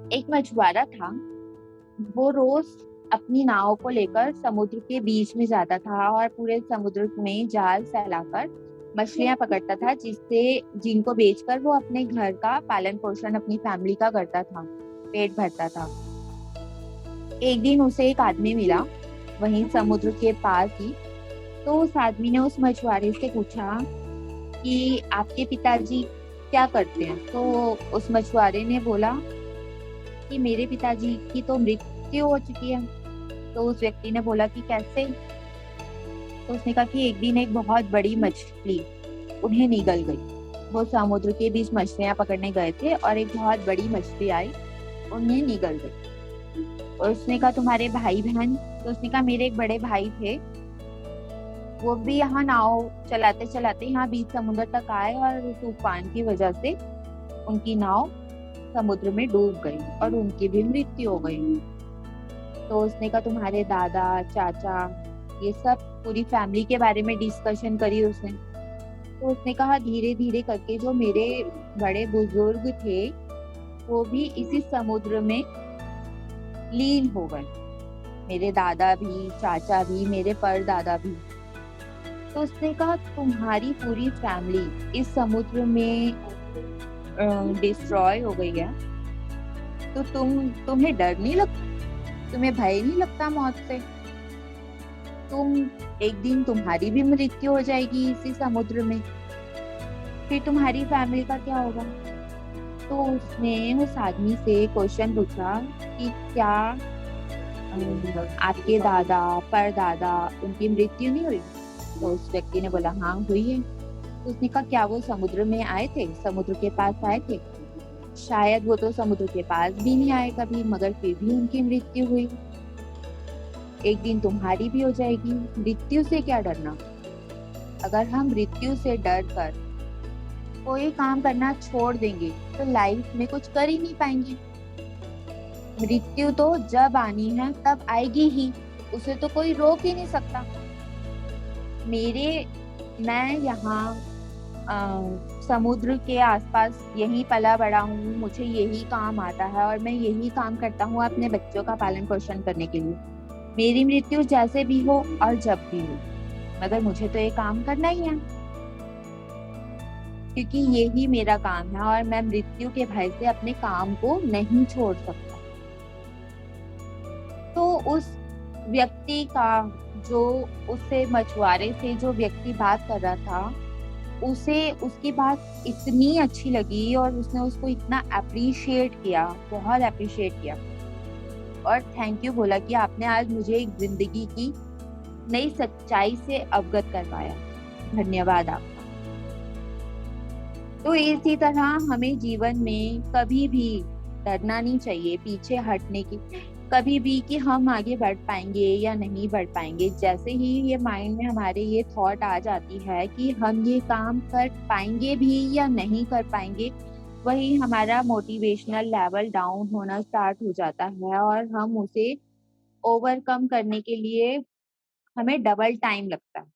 एक मछुआरा था। वो रोज अपनी नाव को लेकर समुद्र के बीच में जाता था और पूरे समुद्र में जाल फैलाकर मछलियां पकड़ता था, जिससे जिनको बेचकर वो अपने घर का पालन पोषण अपनी फैमिली का करता था, पेट भरता था। एक दिन उसे एक आदमी मिला, वहीं समुद्र के पास ही। तो उस आदमी ने उस मछुआरे से पूछा कि आपके पिताजी क्या करते हैं। तो उस मछुआरे ने बोला कि मेरे पिताजी की तो मृत्यु हो चुकी है। तो उस व्यक्ति ने बोला कि कैसे। तो उसने कहा कि एक दिन एक बहुत बड़ी मछली उन्हें निगल गई। वो समुद्र के बीच मछलियां पकड़ने गए थे और एक बहुत बड़ी मछली आई, उन्हें निगल गई। और उसने कहा तुम्हारे भाई बहन। तो उसने कहा मेरे एक बड़े भाई थे, वो भी यहाँ नाव चलाते चलाते यहाँ बीच समुद्र तक आए और तूफान की वजह से उनकी नाव समुद्र में डूब गई और उनकी भी मृत्यु हो गई। तो उसने कहा तुम्हारे दादा चाचा, ये सब पूरी फैमिली के बारे में डिस्कशन करी उसने। तो उसने कहा धीरे धीरे करके जो मेरे बड़े बुजुर्ग थे वो भी इसी समुद्र में लीन हो गए, मेरे दादा भी, चाचा भी, मेरे परदादा भी। तो उसने कहा तुम्हारी पूरी फैमिली इस समुद्र में डिस्ट्रॉय हो गई है, तो तुम्हें डर नहीं लगता, तुम्हें भय नहीं लगता मौत से? तुम एक दिन तुम्हारी भी मृत्यु हो जाएगी इसी समुद्र में, फिर तुम्हारी फैमिली का क्या होगा? तो उसने उस आदमी से क्वेश्चन पूछा कि क्या आपके दादा परदादा उनकी मृत्यु नहीं हुई? तो उस व्यक्ति ने बोला हाँ हुई है। तो उसने कहा क्या वो समुद्र में आए थे, समुद्र के पास आए थे? शायद वो तो समुद्र के पास भी नहीं आए कभी, मगर फिर भी उनकी मृत्यु हुई। एक दिन तुम्हारी भी हो जाएगी, मृत्यु से क्या डरना। अगर हम मृत्यु से डर कर कोई काम करना छोड़ देंगे तो लाइफ में कुछ कर ही नहीं पाएंगे। मृत्यु तो जब आनी है तब आएगी ही, उसे तो कोई रोक ही नहीं सकता। मेरे मैं यहाँ समुद्र के आसपास यही पला बड़ा हूँ, मुझे यही काम आता है और मैं यही काम करता हूँ अपने बच्चों का पालन पोषण करने के लिए। मेरी मृत्यु जैसे भी हो और जब भी हो, मगर मुझे तो ये काम करना ही है, क्योंकि यही मेरा काम है और मैं मृत्यु के भय से अपने काम को नहीं छोड़ सकता। तो उस व्यक्ति का, जो उससे मछुआरे से जो व्यक्ति बात कर रहा था, उसे उसकी बात इतनी अच्छी लगी और उसने उसको इतना अप्रिशिएट किया, बहुत अप्रिशिएट किया और थैंक यू बोला कि आपने आज मुझे एक जिंदगी की नई सच्चाई से अवगत करवाया, धन्यवाद आपका। तो इसी तरह हमें जीवन में कभी भी डरना नहीं चाहिए, पीछे हटने की कभी भी कि हम आगे बढ़ पाएंगे या नहीं बढ़ पाएंगे। जैसे ही ये माइंड में हमारे ये थॉट आ जाती है कि हम ये काम कर पाएंगे भी या नहीं कर पाएंगे, वही हमारा मोटिवेशनल लेवल डाउन होना स्टार्ट हो जाता है और हम उसे ओवरकम करने के लिए हमें डबल टाइम लगता है।